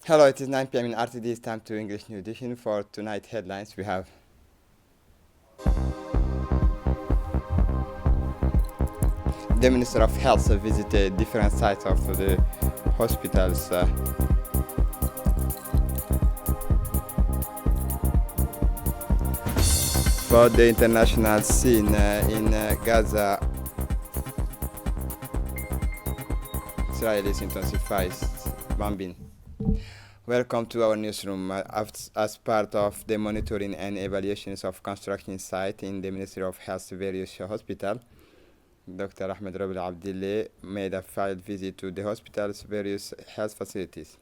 Hello, it is 9 p.m. in RTD. It's time to English New Edition. For tonight headlines, we have the Minister of Health visited different sites of the hospitals. For the international scene in Gaza, Israel intensifies bombing. Welcome to our newsroom. As part of the monitoring and evaluations of construction site in the Ministry of Health various hospital, Dr. Ahmed Rabil Abdillah made a field visit to the hospital's various health facilities.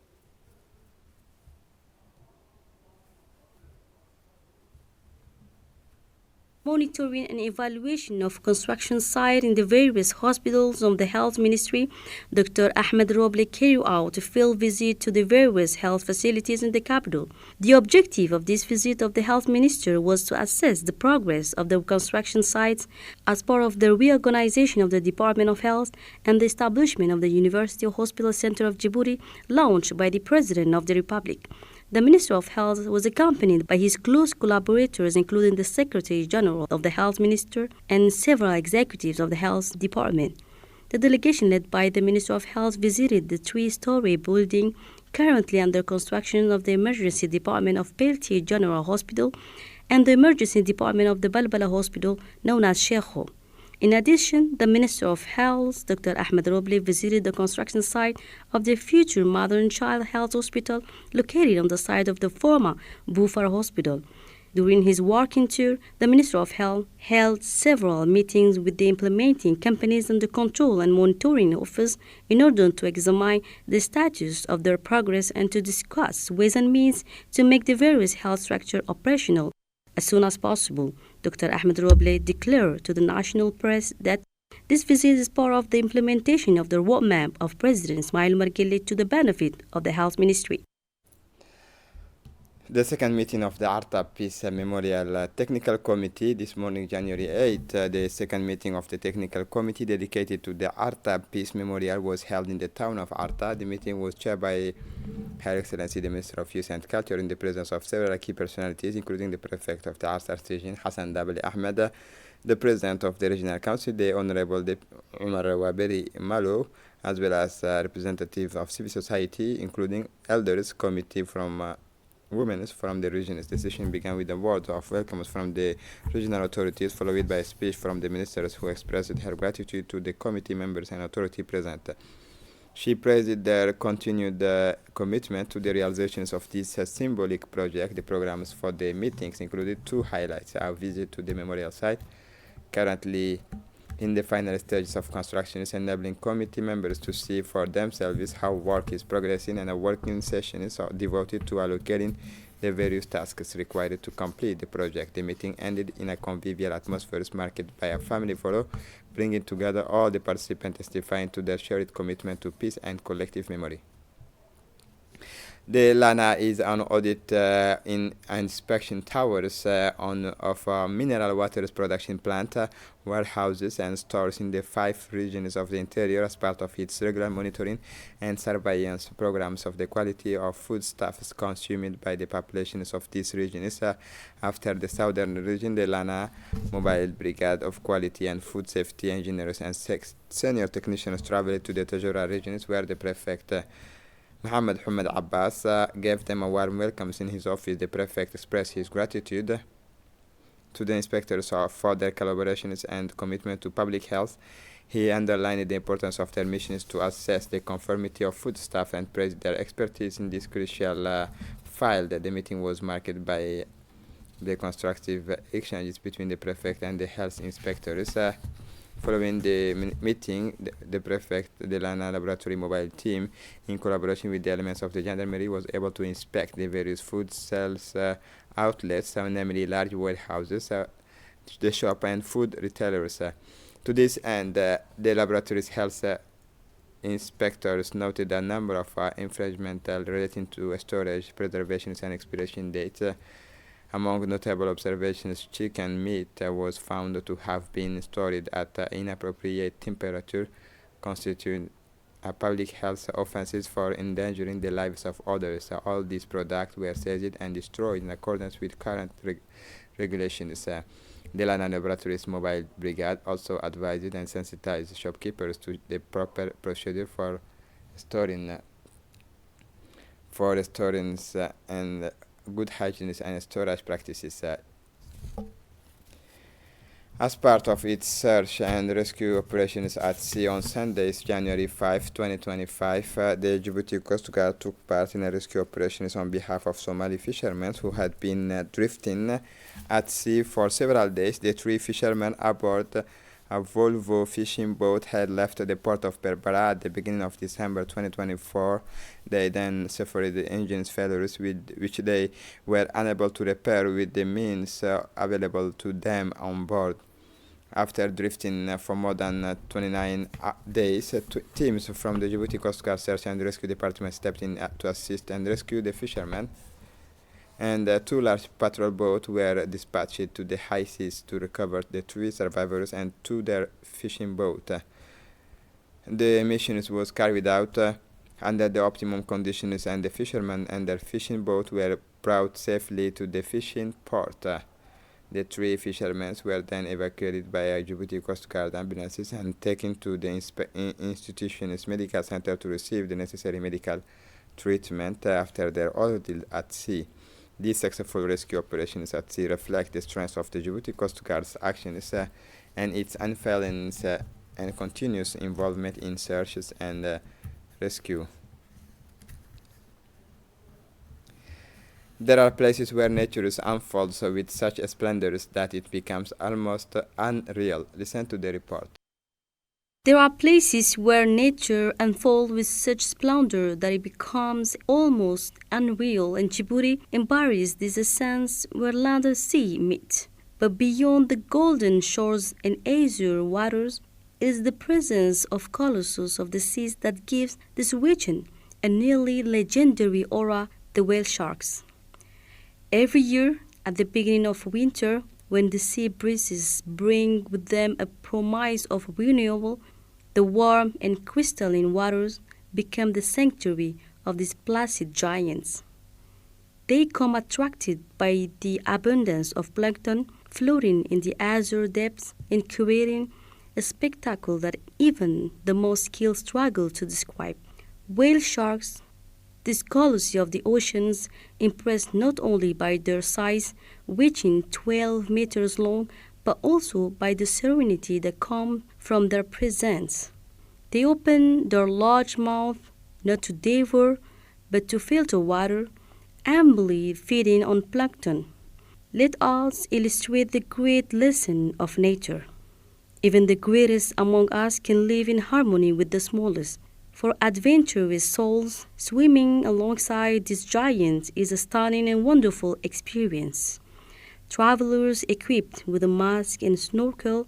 Monitoring and evaluation of construction site in the various hospitals of the Health Ministry, Dr. Ahmed Roble carried out a field visit to the various health facilities in the capital. The objective of this visit of the Health Minister was to assess the progress of the construction sites as part of the reorganization of the Department of Health and the establishment of the University Hospital Center of Djibouti launched by the President of the Republic. The Minister of Health was accompanied by his close collaborators, including the Secretary General of the Health Minister and several executives of the Health Department. The delegation led by the Minister of Health visited the three-story building currently under construction of the Emergency Department of Peltier General Hospital and the Emergency Department of the Balbala Hospital, known as Sheikho. In addition, the Minister of Health, Dr. Ahmed Roble, visited the construction site of the future Mother and Child Health Hospital located on the site of the former Bufar Hospital. During his working tour, the Minister of Health held several meetings with the implementing companies and the Control and Monitoring Office in order to examine the status of their progress and to discuss ways and means to make the various health structure operational as soon as possible. Dr. Ahmed Roble declared to the national press that this visit is part of the implementation of the roadmap of President Ismail Margele to the benefit of the Health Ministry. The second meeting of the Arta Peace Memorial Technical Committee this morning, January 8, the second meeting of the Technical Committee dedicated to the Arta Peace Memorial was held in the town of Arta. The meeting was chaired by Her Excellency the Minister of Youth and Culture in the presence of several key personalities, including the Prefect of the Arta region, Hassan Dabali Ahmed, the President of the Regional Council, the Honorable Umar Waberi Malo, as well as representatives of civil society, including elders committee from women from the regions. The session began with a word of welcome from the regional authorities, followed by a speech from the ministers who expressed her gratitude to the committee members and authority present. She praised their continued commitment to the realizations of this symbolic project. The programs for the meetings included two highlights: a visit to the memorial site, currently in the final stages of construction, is enabling committee members to see for themselves how work is progressing, and a working session is devoted to allocating the various tasks required to complete the project. The meeting ended in a convivial atmosphere marked by a family photo, bringing together all the participants testifying to their shared commitment to peace and collective memory. The LANA is on audit in inspection towers of mineral waters production plant, warehouses and stores in the 5 regions of the interior as part of its regular monitoring and surveillance programs of the quality of foodstuffs consumed by the populations of these regions. After the southern region, the LANA Mobile Brigade of Quality and Food Safety Engineers and senior technicians traveled to the Tajura regions, where the Prefect Muhammad Hamad Abbas gave them a warm welcome in his office. The Prefect expressed his gratitude to the inspectors for their collaborations and commitment to public health. He underlined the importance of their missions to assess the conformity of foodstuff and praised their expertise in this crucial file. The meeting was marked by the constructive exchanges between the Prefect and the health inspectors. Following the meeting, the Prefect, the LANA laboratory mobile team, in collaboration with the elements of the gendarmerie, was able to inspect the various food sales outlets, namely large warehouses, the shop and food retailers. To this end, the laboratory's health inspectors noted a number of infringements relating to storage, preservation and expiration dates. Among notable observations, chicken meat was found to have been stored at inappropriate temperature, constituting public health offenses for endangering the lives of others. All these products were seized and destroyed in accordance with current regulations. The Land and Laboratories Mobile Brigade also advised and sensitized shopkeepers to the proper procedure for storing, and good hygiene and storage practices. As part of its search and rescue operations at sea on Sunday, January 5, 2025, the Djibouti Coast Guard took part in a rescue operations on behalf of Somali fishermen who had been drifting at sea for several days. The three fishermen aboard a Volvo fishing boat had left the port of Berbera at the beginning of December 2024. They then suffered the engine's failures, which they were unable to repair with the means available to them on board. After drifting for more than 29 days, teams from the Djibouti Coast Guard Search and Rescue Department stepped in to assist and rescue the fishermen, and two large patrol boats were dispatched to the high seas to recover the three survivors and to their fishing boat. The mission was carried out under the optimum conditions, and the fishermen and their fishing boat were brought safely to the fishing port. The three fishermen were then evacuated by Djibouti Coast Guard ambulances and taken to the institution's medical center to receive the necessary medical treatment after their ordeal at sea. These successful rescue operations at sea reflect the strength of the Djibouti Coast Guard's actions and its unfailing and continuous involvement in searches and rescue. There are places where nature unfolds with such splendors that it becomes almost unreal. Listen to the report. There are places where nature unfolds with such splendor that it becomes almost unreal, and Djibouti embodies this essence where land and sea meet. But beyond the golden shores and azure waters is the presence of colossus of the seas that gives this region a nearly legendary aura: the whale sharks. Every year, at the beginning of winter, when the sea breezes bring with them a promise of renewal, the warm and crystalline waters become the sanctuary of these placid giants. They come attracted by the abundance of plankton floating in the azure depths and creating a spectacle that even the most skilled struggle to describe. Whale sharks, this colossi of the oceans, impressed not only by their size, reaching 12 meters long, but also by the serenity that comes from their presence. They open their large mouth not to devour, but to filter water, humbly feeding on plankton. Let us illustrate the great lesson of nature. Even the greatest among us can live in harmony with the smallest. For adventurous souls, swimming alongside these giants is a stunning and wonderful experience. Travelers equipped with a mask and snorkel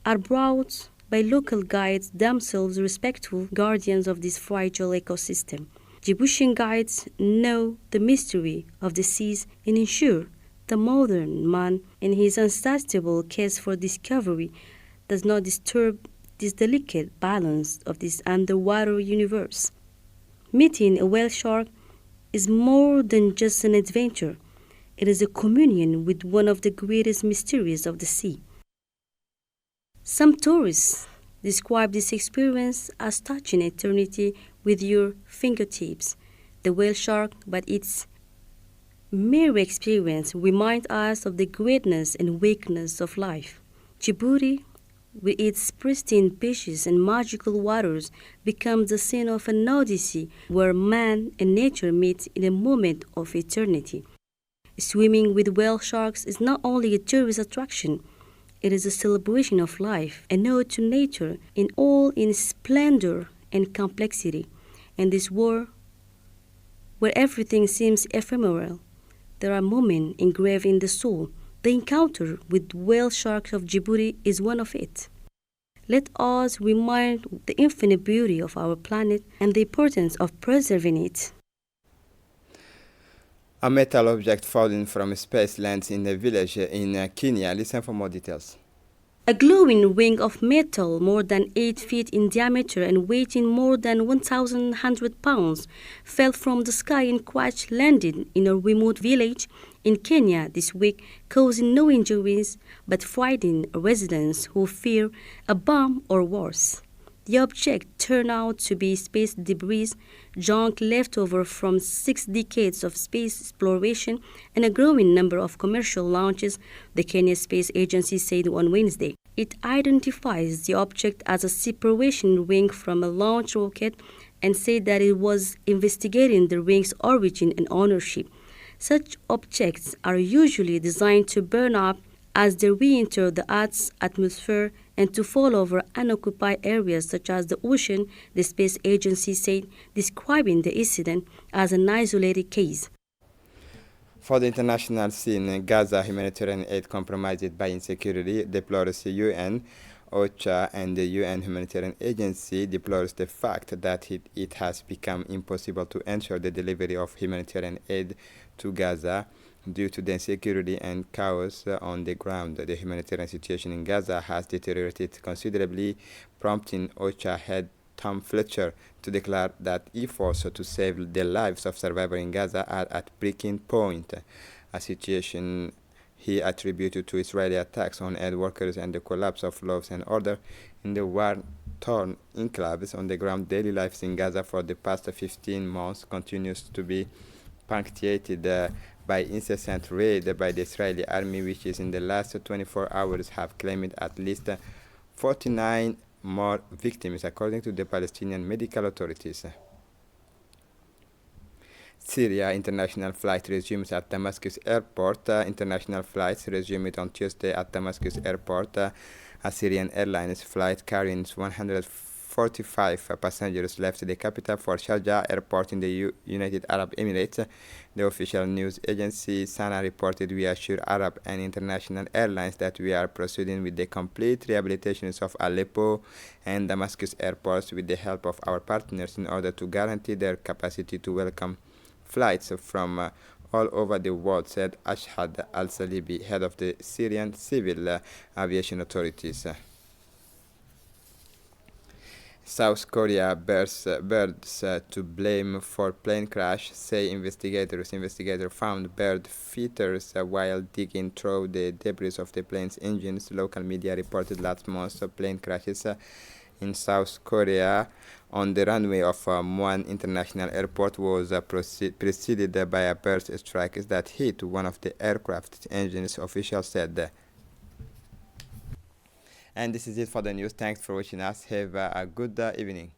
are brought by local guides, themselves respectful guardians of this fragile ecosystem. Djiboutian guides know the mystery of the seas and ensure the modern man in his insatiable quest for discovery does not disturb this delicate balance of this underwater universe. Meeting a whale shark is more than just an adventure. It is a communion with one of the greatest mysteries of the sea. Some tourists describe this experience as touching eternity with your fingertips. The whale shark, but its mere experience reminds us of the greatness and weakness of life. Djibouti, with its pristine beaches and magical waters, becomes the scene of an odyssey where man and nature meet in a moment of eternity. Swimming with whale sharks is not only a tourist attraction, it is a celebration of life, an ode to nature in all its splendor and complexity. In this world where everything seems ephemeral, there are moments engraved in the soul. The encounter with whale sharks of Djibouti is one of it. Let us remind the infinite beauty of our planet and the importance of preserving it. A metal object falling from space lands in a village in Kenya. Listen for more details. A glowing ring of metal more than 8 feet in diameter and weighing more than 1,100 pounds fell from the sky and crash landed in a remote village in Kenya this week, causing no injuries but frightening residents who fear a bomb or worse. The object turned out to be space debris, junk left over from 6 decades of space exploration and a growing number of commercial launches, the Kenya Space Agency said on Wednesday. It identifies the object as a separation ring from a launch rocket and said that it was investigating the ring's origin and ownership. Such objects are usually designed to burn up as they re-enter the Earth's atmosphere and to fall over unoccupied areas such as the ocean, the space agency said, describing the incident as an isolated case. For the international scene, Gaza humanitarian aid compromised by insecurity deplores the UN. OCHA and the UN Humanitarian Agency deplores the fact that it has become impossible to ensure the delivery of humanitarian aid to Gaza due to the insecurity and chaos on the ground. The humanitarian situation in Gaza has deteriorated considerably, prompting OCHA head Tom Fletcher to declare that efforts to save the lives of survivors in Gaza are at breaking point, a situation he attributed to Israeli attacks on aid workers and the collapse of law and order in the war-torn enclaves on the ground. Daily lives in Gaza for the past 15 months continues to be punctuated by incessant raid by the Israeli army, which is in the last 24 hours have claimed at least 49 more victims, according to the Palestinian medical authorities. Syria international flight resumes at Damascus airport. International flights resumed on Tuesday at Damascus airport. A Syrian Airlines flight carrying 145 passengers left the capital for Sharjah airport in the United Arab Emirates. The official news agency SANA reported, "We assure Arab and international airlines that we are proceeding with the complete rehabilitations of Aleppo and Damascus airports with the help of our partners in order to guarantee their capacity to welcome flights from all over the world," said Ashhad al-Salibi, head of the Syrian Civil Aviation Authorities. South Korea bears to blame for plane crash, say investigators. Investigators found bird feeders while digging through the debris of the plane's engines. Local media reported last month plane crashes in South Korea on the runway of Muan International Airport was preceded by a bird strike that hit one of the aircraft's engines, officials said. And this is it for the news. Thanks for watching us. Have a good evening.